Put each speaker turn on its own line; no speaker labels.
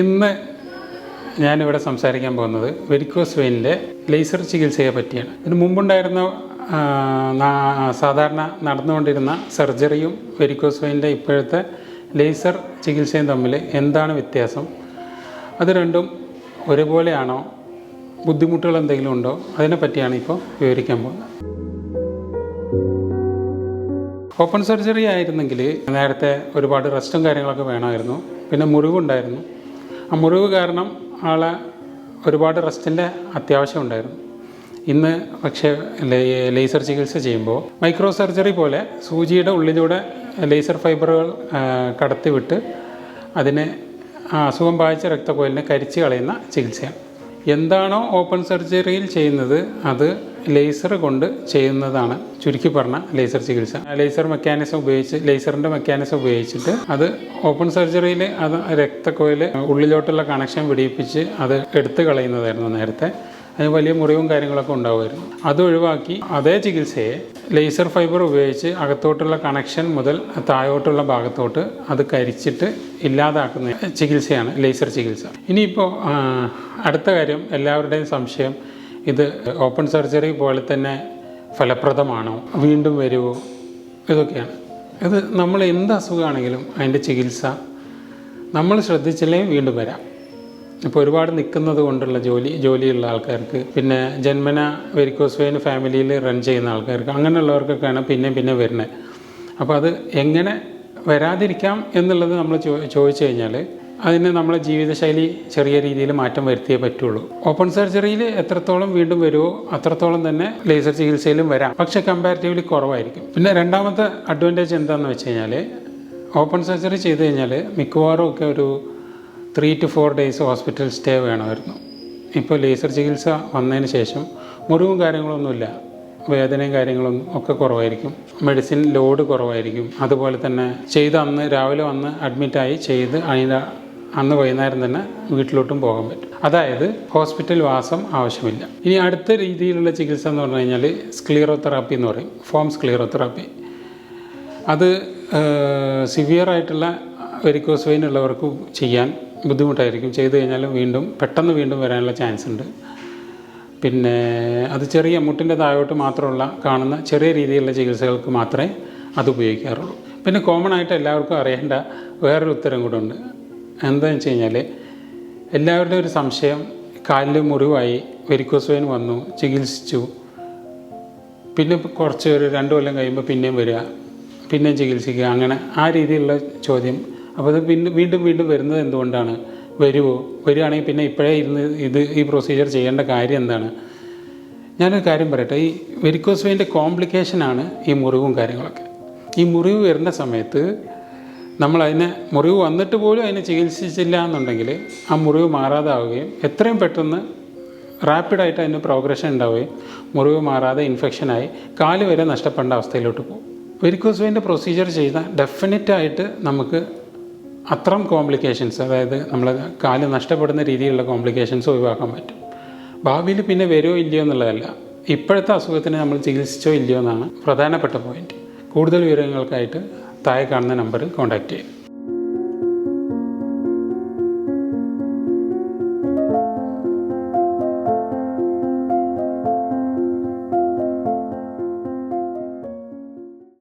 ഇന്ന് ഞാനിവിടെ സംസാരിക്കാൻ പോകുന്നത് വെരിക്കോസ് വെയിനിൻ്റെ ലേസർ ചികിത്സയെ പറ്റിയാണ്. ഇതിന് മുമ്പുണ്ടായിരുന്ന സാധാരണ നടന്നുകൊണ്ടിരുന്ന സർജറിയും വെരിക്കോസ് വെയിനിൻ്റെ ഇപ്പോഴത്തെ ലേസർ ചികിത്സയും തമ്മിൽ എന്താണ് വ്യത്യാസം, അത് രണ്ടും ഒരുപോലെയാണോ, ബുദ്ധിമുട്ടുകൾ എന്തെങ്കിലും ഉണ്ടോ, അതിനെപ്പറ്റിയാണ് ഇപ്പോൾ വിവരിക്കാൻ പോകുന്നത്. ഓപ്പൺ സർജറി ആയിരുന്നെങ്കിൽ നേരത്തെ ഒരുപാട് റെസ്റ്റും കാര്യങ്ങളൊക്കെ വേണമായിരുന്നു. പിന്നെ മുറിവുണ്ടായിരുന്നു. ആ മുറിവ് കാരണം ആളെ ഒരുപാട് റെസ്റ്റിൻ്റെ അത്യാവശ്യം ഉണ്ടായിരുന്നു. ഇന്ന് പക്ഷേ ലേസർ ചികിത്സ ചെയ്യുമ്പോൾ മൈക്രോ സർജറി പോലെ സൂചിയുടെ ഉള്ളിലൂടെ ലേസർ ഫൈബറുകൾ കടത്തിവിട്ട് അതിനെ അസുഖം ബാധിച്ച രക്തക്കൊഴലിനെ കരിച്ച് കളയുന്ന ചികിത്സയാണ്. എന്താണോ ഓപ്പൺ സർജറിയിൽ ചെയ്യുന്നത് അത് ലേസർ കൊണ്ട് ചെയ്യുന്നതാണ് ചുരുക്കി പറഞ്ഞ ലേസർ ചികിത്സ. ലേസറിൻ്റെ മെക്കാനിസം ഉപയോഗിച്ചിട്ട് അത് ഓപ്പൺ സർജറിയിൽ അത് രക്തക്കൊഴൽ ഉള്ളിലോട്ടുള്ള കണക്ഷൻ പിടിപ്പിച്ച് അത് എടുത്തു കളയുന്നതായിരുന്നു നേരത്തെ. അതിന് വലിയ മുറിവും കാര്യങ്ങളൊക്കെ ഉണ്ടാവുമായിരുന്നു. അത് ഒഴിവാക്കി അതേ ചികിത്സയെ ലേസർ ഫൈബർ ഉപയോഗിച്ച് അകത്തോട്ടുള്ള കണക്ഷൻ മുതൽ താഴോട്ടുള്ള ഭാഗത്തോട്ട് അത് കരിച്ചിട്ട് ഇല്ലാതാക്കുന്ന ചികിത്സയാണ് ലേസർ ചികിത്സ. ഇനിയിപ്പോൾ അടുത്ത കാര്യം, എല്ലാവരുടെയും സംശയം, ഇത് ഓപ്പൺ സർജറി പോലെ തന്നെ ഫലപ്രദമാണോ, വീണ്ടും വരുമോ, ഇതൊക്കെയാണ്. ഇത് നമ്മൾ എന്ത് അസുഖമാണെങ്കിലും അതിൻ്റെ ചികിത്സ നമ്മൾ ശ്രദ്ധിച്ചില്ലെങ്കിൽ വീണ്ടും വരാം. ഇപ്പോൾ ഒരുപാട് നിൽക്കുന്നത് കൊണ്ടുള്ള ജോലിയുള്ള ആൾക്കാർക്ക്, പിന്നെ ജന്മന വെരിക്കോസ് വെയിൻ ഫാമിലിയിൽ റൺ ചെയ്യുന്ന ആൾക്കാർക്ക്, അങ്ങനെയുള്ളവർക്കൊക്കെയാണ് പിന്നെ വരുന്നത്. അപ്പോൾ അത് എങ്ങനെ വരാതിരിക്കാം എന്നുള്ളത് നമ്മൾ ചോദിച്ചു കഴിഞ്ഞാൽ അതിന് നമ്മളെ ജീവിതശൈലി ചെറിയ രീതിയിൽ മാറ്റം വരുത്തിയേ പറ്റുള്ളൂ. ഓപ്പൺ സർജറിയിൽ എത്രത്തോളം വീണ്ടും വരുമോ അത്രത്തോളം തന്നെ ലേസർ ചികിത്സയിലും വരാം, പക്ഷേ കമ്പാരിറ്റീവ്ലി കുറവായിരിക്കും. പിന്നെ രണ്ടാമത്തെ അഡ്വാൻറ്റേജ് എന്താണെന്ന് വെച്ച് കഴിഞ്ഞാൽ ഓപ്പൺ സർജറി ചെയ്ത് കഴിഞ്ഞാൽ മിക്കവാറും ഒക്കെ ഒരു 3 to 4 days ഹോസ്പിറ്റൽ സ്റ്റേ വേണമായിരുന്നു. ഇപ്പോൾ ലേസർ ചികിത്സ വന്നതിന് ശേഷം മുറിവും കാര്യങ്ങളൊന്നുമില്ല, വേദനയും കാര്യങ്ങളൊന്നും ഒക്കെ കുറവായിരിക്കും, മെഡിസിൻ ലോഡ് കുറവായിരിക്കും. അതുപോലെ തന്നെ അന്ന് രാവിലെ വന്ന് അഡ്മിറ്റായി ചെയ്ത് അന്ന് വൈകുന്നേരം തന്നെ വീട്ടിലോട്ടും പോകാൻ പറ്റും. അതായത് ഹോസ്പിറ്റൽ വാസം ആവശ്യമില്ല. ഇനി അടുത്ത രീതിയിലുള്ള ചികിത്സ എന്ന് പറഞ്ഞു കഴിഞ്ഞാൽ സ്ക്ലീറോതെറാപ്പി എന്ന് പറയും, ഫോം സ്ക്ലീറോതെറാപ്പി. അത് സിവിയറായിട്ടുള്ള വെരിക്കോസ് വെയിൻ ഉള്ളവർക്ക് ചെയ്യാൻ ബുദ്ധിമുട്ടായിരിക്കും. ചെയ്തു കഴിഞ്ഞാലും പെട്ടെന്ന് വീണ്ടും വരാനുള്ള ചാൻസ് ഉണ്ട്. പിന്നെ അത് ചെറിയ മുട്ടിൻ്റെ താഴോട്ട് മാത്രമുള്ള കാണുന്ന ചെറിയ രീതിയിലുള്ള ചികിത്സകൾക്ക് മാത്രമേ അത് ഉപയോഗിക്കാറുള്ളൂ. പിന്നെ കോമൺ ആയിട്ട് എല്ലാവർക്കും അറിയേണ്ട വേറൊരു ഉത്തരം കൂടെ ഉണ്ട്. എന്താണെന്ന് വെച്ച് കഴിഞ്ഞാൽ എല്ലാവരുടെയും ഒരു സംശയം, കാലിൽ മുറിവായി, വെരിക്കോസ് വെയിൻ വന്നു, ചികിത്സിച്ചു, പിന്നെ കുറച്ച് ഒരു 2 കൊല്ലം കഴിയുമ്പോൾ പിന്നെയും വരിക, പിന്നെയും ചികിത്സിക്കുക, അങ്ങനെ ആ രീതിയിലുള്ള ചോദ്യം. അപ്പോൾ അത് വീണ്ടും വരുന്നത് എന്തുകൊണ്ടാണ്? വരികയാണെങ്കിൽ പിന്നെ ഇപ്പോഴേ ഈ പ്രൊസീജിയർ ചെയ്യേണ്ട കാര്യം എന്താണ്? ഞാനൊരു കാര്യം പറയട്ടെ. ഈ വെരിക്കോസ് വെയിൻ്റെ കോംപ്ലിക്കേഷനാണ് ഈ മുറിവും കാര്യങ്ങളൊക്കെ. ഈ മുറിവ് വരുന്ന സമയത്ത് മുറിവ് വന്നിട്ട് പോലും അതിനെ ചികിത്സിച്ചില്ല എന്നുണ്ടെങ്കിൽ ആ മുറിവ് മാറാതാവുകയും എത്രയും പെട്ടെന്ന് റാപ്പിഡായിട്ട് അതിന് പ്രോഗ്രഷൻ ഉണ്ടാവുകയും മുറിവ് മാറാതെ ഇൻഫെക്ഷനായി കാല് വരെ നഷ്ടപ്പെടേണ്ട അവസ്ഥയിലോട്ട് പോകും. വെരിക്കോസ് വെയിൻ്റെ പ്രൊസീജിയർ ചെയ്താൽ ഡെഫിനറ്റായിട്ട് നമുക്ക് അത്തരം കോംപ്ലിക്കേഷൻസ്, അതായത് നമ്മൾ കാല് നഷ്ടപ്പെടുന്ന രീതിയിലുള്ള കോംപ്ലിക്കേഷൻസ് ഒഴിവാക്കാൻ പറ്റും. ഭാവിയിൽ പിന്നെ വരുമോ ഇല്ലയോ എന്നുള്ളതല്ല, ഇപ്പോഴത്തെ അസുഖത്തിന് നമ്മൾ ചികിത്സിച്ചോ ഇല്ലയോ എന്നാണ് പ്രധാനപ്പെട്ട പോയിന്റ്. കൂടുതൽ വിവരങ്ങൾക്കായിട്ട് താഴെ കാണുന്ന നമ്പറിൽ കോൺടാക്റ്റ് ചെയ്യും.